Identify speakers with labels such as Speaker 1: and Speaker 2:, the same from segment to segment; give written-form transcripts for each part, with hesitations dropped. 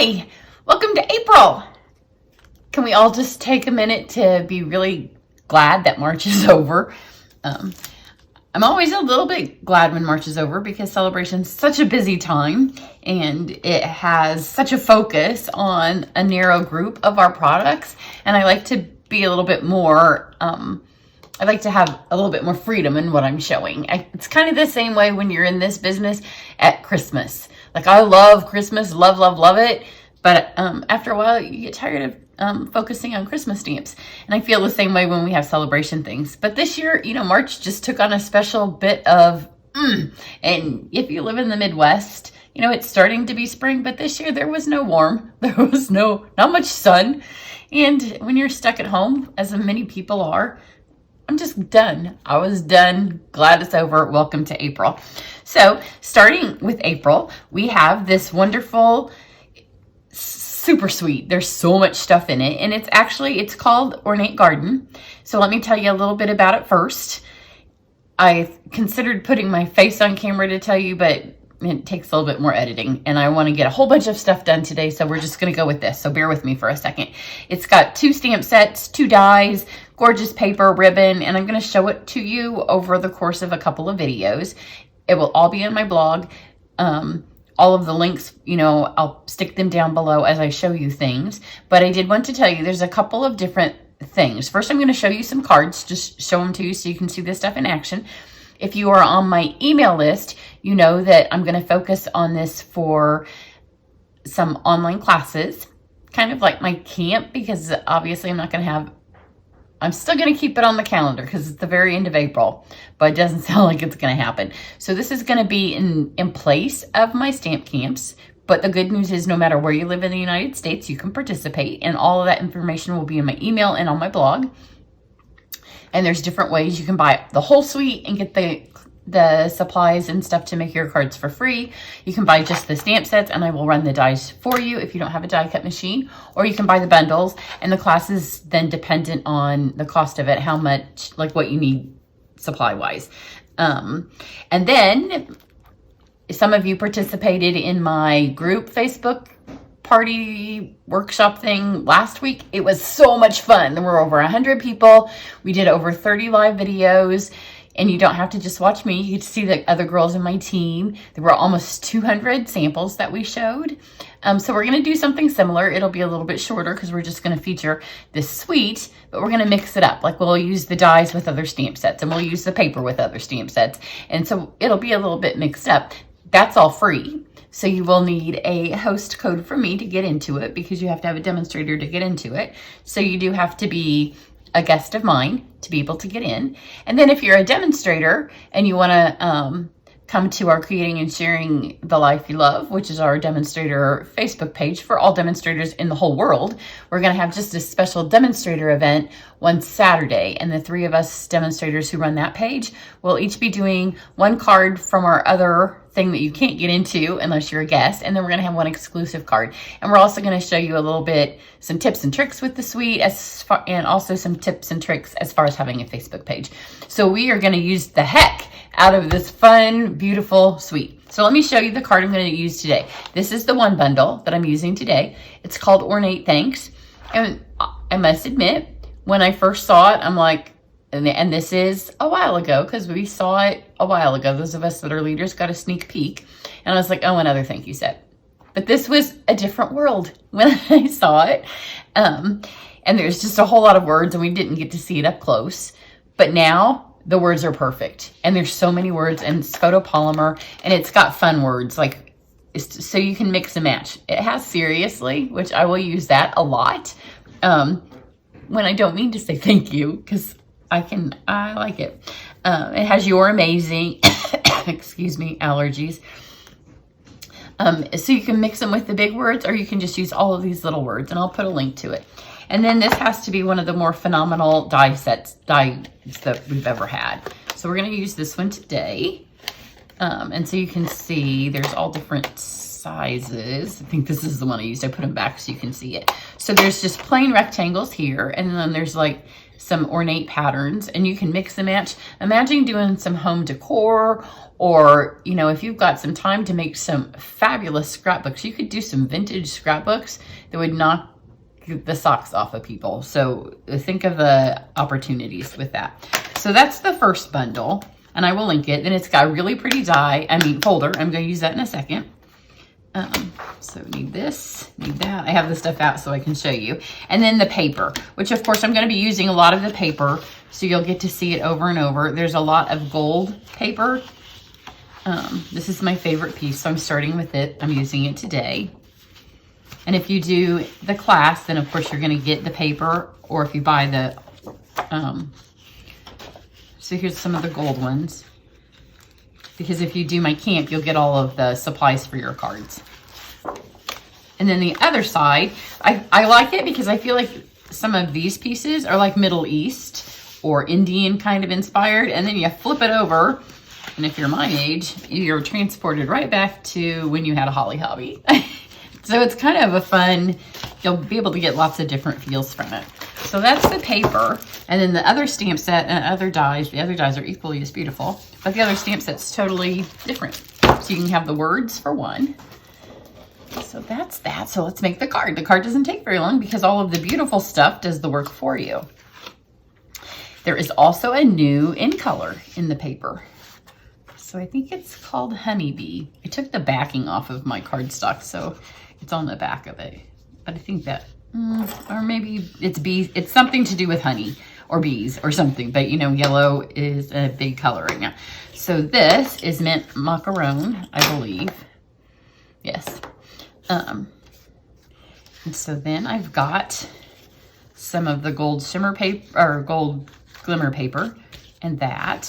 Speaker 1: Hi, welcome to April. Can we all just take a minute to be really glad that March is over? I'm always a little bit glad when March is over because celebration is such a busy time and it has such a focus on a narrow group of our products. And I like to be a little bit more, I like to have a little bit more freedom in what I'm showing. It's kind of the same way when you're in this business at Christmas. Like I love Christmas, love it. But after a while, you get tired of focusing on Christmas stamps. And I feel the same way when we have celebration things. But this year, you know, March just took on a special bit of, and if you live in the Midwest, you know, it's starting to be spring. But this year, there was no warm. There was not much sun. And when you're stuck at home, as many people are, I'm just done. I was done. Glad it's over. Welcome to April. So starting with April, we have this wonderful, super sweet. There's so much stuff in it. And it's called Ornate Garden. So let me tell you a little bit about it first. I considered putting my face on camera to tell you, but it takes a little bit more editing. And I want to get a whole bunch of stuff done today. So we're just going to go with this. So bear with me for a second. It's got 2 stamp sets, 2 dies, gorgeous paper, ribbon, and I'm going to show it to you over the course of a couple of videos. It will all be in my blog. All of the links, you know, I'll stick them down below as I show you things. But I did want to tell you there's a couple of different things. First, I'm going to show you some cards, just show them to you so you can see this stuff in action. If you are on my email list, you know that I'm going to focus on this for some online classes, kind of like my camp, because obviously I'm still going to keep it on the calendar because it's the very end of April, but it doesn't sound like it's going to happen. So this is going to be in place of my stamp camps. But the good news is no matter where you live in the United States, you can participate. And all of that information will be in my email and on my blog. And there's different ways you can buy the whole suite and get the supplies and stuff to make your cards for free. You can buy just the stamp sets and I will run the dies for you if you don't have a die cut machine, or you can buy the bundles, and the class is then dependent on the cost of it, how much, like what you need supply wise. And then some of you participated in my group Facebook party workshop thing last week. It was so much fun. There were over 100 people. We did over 30 live videos. And you don't have to just watch me. You get to see the other girls in my team. There were almost 200 samples that we showed. So we're going to do something similar. It'll be a little bit shorter because we're just going to feature this suite, but we're going to mix it up. Like we'll use the dies with other stamp sets and we'll use the paper with other stamp sets. And so it'll be a little bit mixed up. That's all free. So you will need a host code from me to get into it because you have to have a demonstrator to get into it. So you do have to be a guest of mine to be able to get in. And then if you're a demonstrator and you want to come to our Creating and Sharing the Life You Love, which is our demonstrator Facebook page for all demonstrators in the whole world, we're going to have just a special demonstrator event one Saturday. And the 3 of us demonstrators who run that page will each be doing 1 card from our other thing that you can't get into unless you're a guest. And then we're going to have 1 exclusive card. And we're also going to show you a little bit, some tips and tricks with the suite, and also some tips and tricks as far as having a Facebook page. So we are going to use the heck out of this fun, beautiful suite. So let me show you the card I'm going to use today. This is the 1 bundle that I'm using today. It's called Ornate Thanks. And I must admit, when I first saw it, I'm like, and this is a while ago because we saw it a while ago. Those of us that are leaders got a sneak peek. And I was like, oh, another thank you set. But this was a different world when I saw it. And there's just a whole lot of words and we didn't get to see it up close. But now the words are perfect. And there's so many words and it's photopolymer and it's got fun words. Like, so you can mix and match. It has seriously, which I will use that a lot. When I don't mean to say thank you because I like it. It has your amazing, excuse me, allergies. So you can mix them with the big words or you can just use all of these little words and I'll put a link to it. And then this has to be one of the more phenomenal dies that we've ever had. So we're going to use this one today. And so you can see there's all different sizes. I think this is the one I used. I put them back so you can see it. So there's just plain rectangles here. And then there's like some ornate patterns, and you can mix and match. Imagine doing some home decor, or, you know, if you've got some time to make some fabulous scrapbooks, you could do some vintage scrapbooks that would knock the socks off of people. So think of the opportunities with that. So that's the first bundle, and I will link it. Then it's got a really pretty folder. I'm going to use that in a second. So need this, need that. I have the stuff out so I can show you. And then the paper, which of course I'm going to be using a lot of the paper, so you'll get to see it over and over. There's a lot of gold paper. This is my favorite piece, so I'm starting with it. I'm using it today. And if you do the class, then of course you're going to get the paper, or if you buy the, so here's some of the gold ones. Because if you do my camp, you'll get all of the supplies for your cards. And then the other side, I like it because I feel like some of these pieces are like Middle East or Indian kind of inspired. And then you flip it over, and if you're my age, you're transported right back to when you had a holly hobby. So it's kind of a fun, you'll be able to get lots of different feels from it. So that's the paper. And then the other stamp set and other dies, the other dies are equally as beautiful, but the other stamp set's totally different. So you can have the words for one. So that's that. So let's make the card. The card doesn't take very long because all of the beautiful stuff does the work for you. There is also a new in color in the paper. So I think it's called Honeybee. I took the backing off of my cardstock, so it's on the back of it. But I think that, or maybe it's bees. It's something to do with honey or bees or something. But you know, yellow is a big color right now. So this is mint macaron, I believe. Yes. And so then I've got some of the gold shimmer paper, or gold glimmer paper, and that.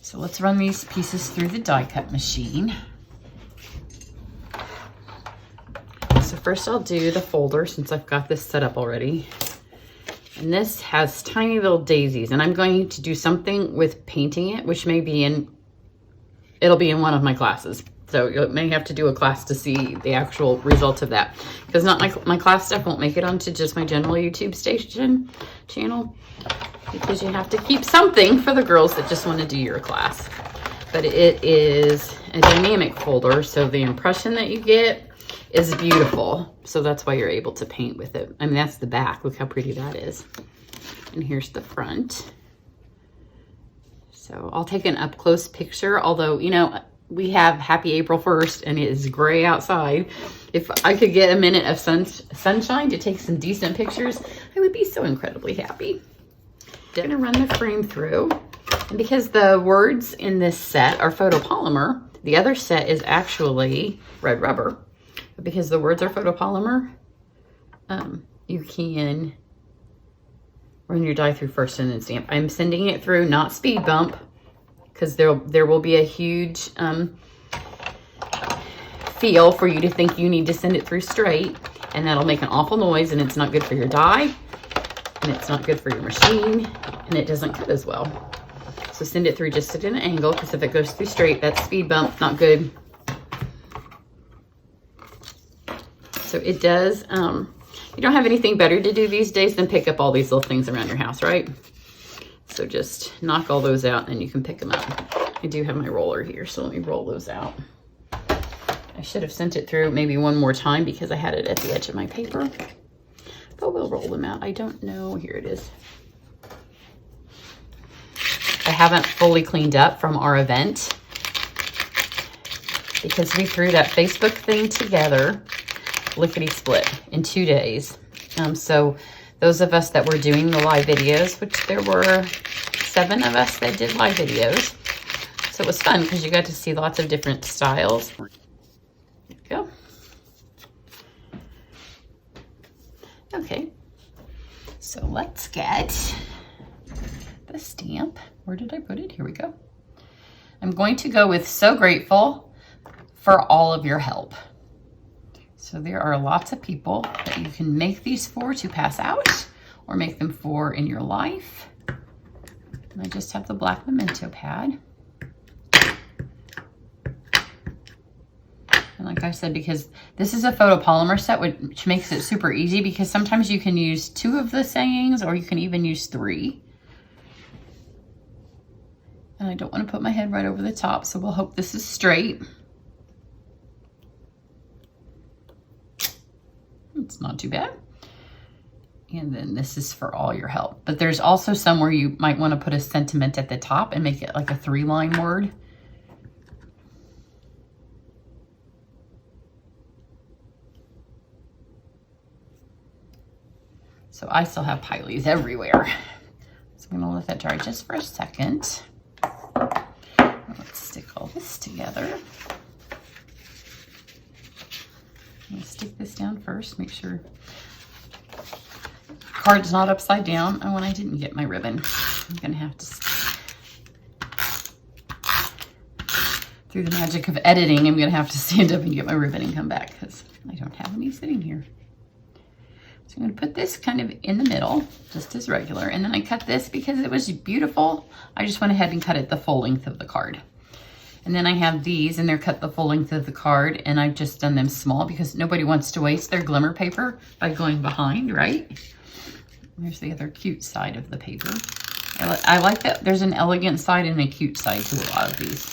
Speaker 1: So let's run these pieces through the die cut machine. So first I'll do the folder since I've got this set up already. And this has tiny little daisies, and I'm going to do something with painting it, which may be it'll be in one of my classes. So you may have to do a class to see the actual results of that. Because not my class stuff won't make it onto just my general YouTube channel. Because you have to keep something for the girls that just want to do your class. But it is a dynamic folder, so the impression that you get is beautiful. So that's why you're able to paint with it. I mean, that's the back. Look how pretty that is. And here's the front. So I'll take an up close picture, although, you know, we have happy April 1st and it is gray outside. If I could get a minute of sunshine to take some decent pictures, I would be so incredibly happy. I'm gonna run the frame through. And because the words in this set are photopolymer, the other set is actually red rubber. But because the words are photopolymer, you can run your die through first and then stamp. I'm sending it through, not speed bump, because there will be a huge feel for you to think you need to send it through straight, and that'll make an awful noise, and it's not good for your die, and it's not good for your machine, and it doesn't cut as well. So send it through just at an angle, because if it goes through straight, that's speed bump, not good. So it does, you don't have anything better to do these days than pick up all these little things around your house, right? So just knock all those out and you can pick them up. I do have my roller here, so let me roll those out. I should have sent it through maybe one more time because I had it at the edge of my paper. But we'll roll them out. I don't know. Here it is. I haven't fully cleaned up from our event because we threw that Facebook thing together, lickety-split, in 2 days. So those of us that were doing the live videos, which there were 7 of us that did live videos. So it was fun because you got to see lots of different styles. There you go. Okay, so let's get the stamp. Where did I put it? Here we go. I'm going to go with so grateful for all of your help. So there are lots of people that you can make these for to pass out or make them for in your life. And I just have the black memento pad. And like I said, because this is a photopolymer set, which makes it super easy, because sometimes you can use 2 of the sayings, or you can even use 3. And I don't want to put my head right over the top, so we'll hope this is straight. It's not too bad. And then this is for all your help. But there's also some where you might want to put a sentiment at the top and make it like a 3-line word. So I still have pileys everywhere. So I'm going to let that dry just for a second. Let's stick all this together. I'm going to stick this down first, make sure the card's not upside down. Oh, and I didn't get my ribbon. I'm going to have to, through the magic of editing, I'm going to have to stand up and get my ribbon and come back because I don't have any sitting here. So I'm going to put this kind of in the middle, just as regular. And then I cut this because it was beautiful. I just went ahead and cut it the full length of the card. And then I have these, and they're cut the full length of the card, and I've just done them small because nobody wants to waste their glimmer paper by going behind, right? There's the other cute side of the paper. I like that there's an elegant side and a cute side to a lot of these.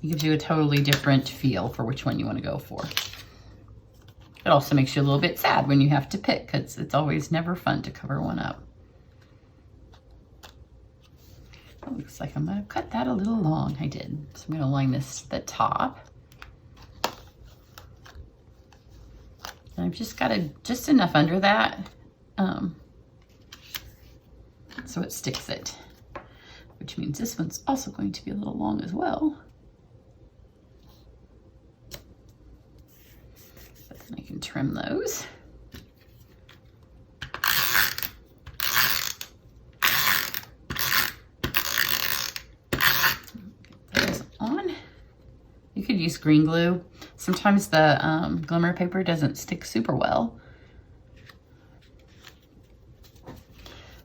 Speaker 1: It gives you a totally different feel for which one you want to go for. It also makes you a little bit sad when you have to pick, because it's always never fun to cover one up. It looks like I'm going to cut that a little long. I did. So I'm going to line this to the top. And I've just got just enough under that so it sticks it, which means this one's also going to be a little long as well. But then I can trim those. You could use green glue. Sometimes the glimmer paper doesn't stick super well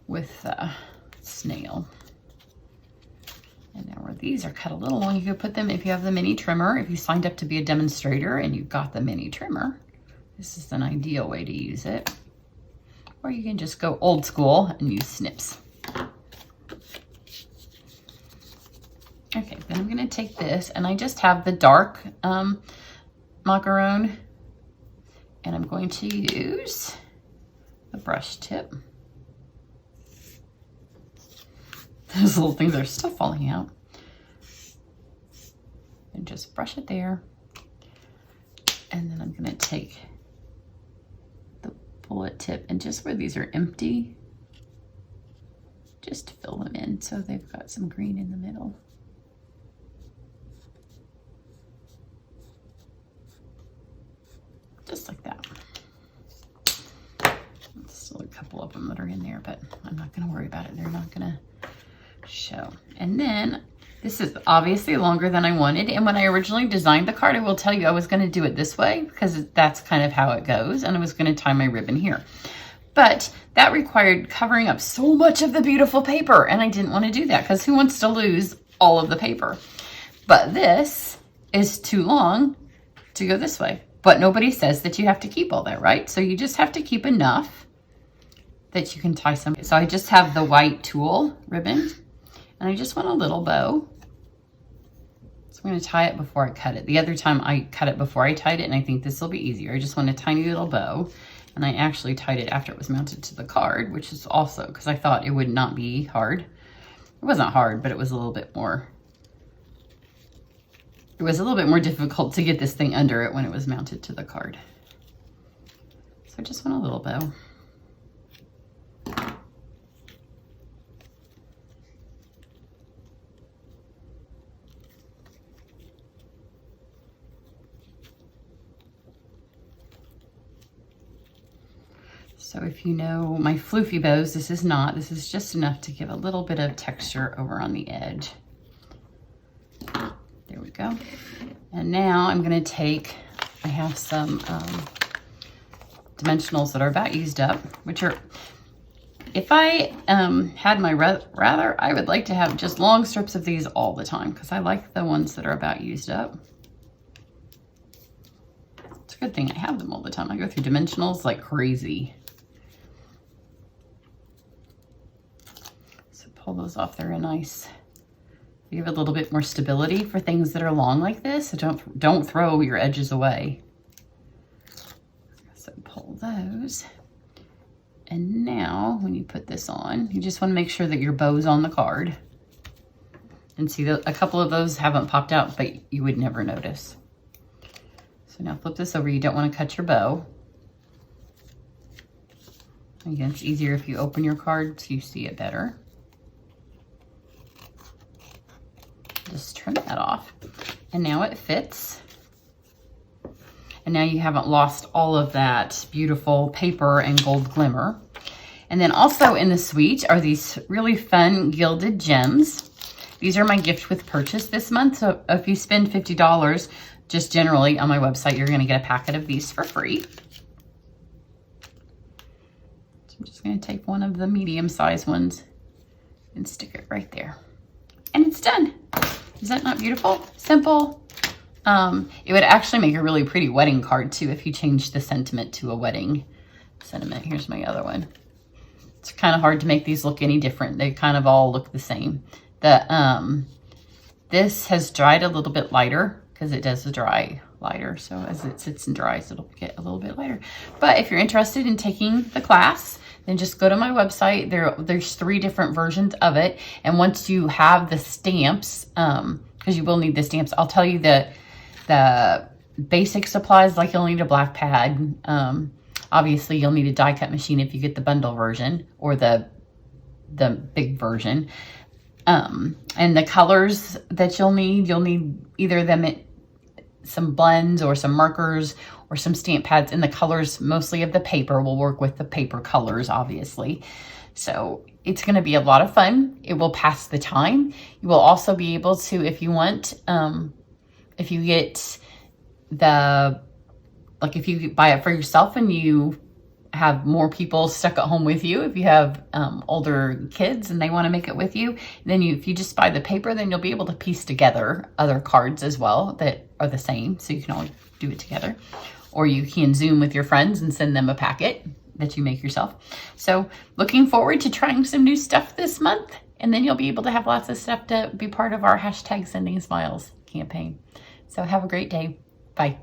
Speaker 1: with snail. And now where these are cut a little long, you could put them, if you have the mini trimmer, if you signed up to be a demonstrator and you've got the mini trimmer, this is an ideal way to use it. Or you can just go old school and use snips. Okay, then I'm going to take this, and I just have the dark macaron, and I'm going to use the brush tip. Those little things are still falling out. And just brush it there. And then I'm going to take the bullet tip, and just where these are empty, just fill them in so they've got some green in the middle. Just like that. There's still a couple of them that are in there, but I'm not going to worry about it. They're not going to show. And then this is obviously longer than I wanted. And when I originally designed the card, I will tell you I was going to do it this way because that's kind of how it goes. And I was going to tie my ribbon here. But that required covering up so much of the beautiful paper. And I didn't want to do that because who wants to lose all of the paper? But this is too long to go this way. But nobody says that you have to keep all that, right? So you just have to keep enough that you can tie some. So I just have the white tulle ribbon, and I just want a little bow. So I'm going to tie it before I cut it. The other time I cut it before I tied it, and I think this will be easier. I just want a tiny little bow, and I actually tied it after it was mounted to the card, which is also because I thought it would not be hard. It wasn't hard, but it was a little bit more. It was a little bit more difficult to get this thing under it when it was mounted to the card. So I just want a little bow. So if you know my floofy bows, this is not. This is just enough to give a little bit of texture over on the edge. There we go. And now I'm going to take, I have some dimensionals that are about used up, which are, if I had my rather, I would like to have just long strips of these all the time because I like the ones that are about used up. a good thing I have them all the time. I go through dimensionals like crazy. So pull those off. They're nice. Give it a little bit more stability for things that are long like this. So don't throw your edges away. So pull those. And now when you put this on, you just want to make sure that your bow's on the card. And see, a couple of those haven't popped out, but you would never notice. So now flip this over. You don't want to cut your bow. Again, it's easier if you open your card so you see it better. Just trim that off. And now it fits. And now you haven't lost all of that beautiful paper and gold glimmer. And then also in the suite are these really fun gilded gems. These are my gift with purchase this month. So if you spend $50, just generally on my website, you're going to get a packet of these for free. So I'm just going to take one of the medium-sized ones and stick it right there. And it's done. Is that not beautiful? Simple. It would actually make a really pretty wedding card too if you changed the sentiment to a wedding sentiment. Here's my other one. It's kind of hard to make these look any different. They kind of all look the same. This has dried a little bit lighter because it does dry lighter. So as it sits and dries, it'll get a little bit lighter. But if you're interested in taking the class, then just go to my website. There's 3 different versions of it. And once you have the stamps, because you will need the stamps, I'll tell you the basic supplies, like you'll need a black pad. Obviously, you'll need a die cut machine if you get the bundle version or the big version. And the colors that you'll need either some blends or some markers or some stamp pads, and the colors mostly of the paper will work with the paper colors, obviously. So it's going to be a lot of fun. It will pass the time. You will also be able to, if you want, if you get if you buy it for yourself and you have more people stuck at home with you, if you have older kids and they want to make it with you, then if you just buy the paper, then you'll be able to piece together other cards as well that are the same, so you can all do it together. Or you can Zoom with your friends and send them a packet that you make yourself. So looking forward to trying some new stuff this month, and then you'll be able to have lots of stuff to be part of our #SendingSmiles campaign. So have a great day. Bye.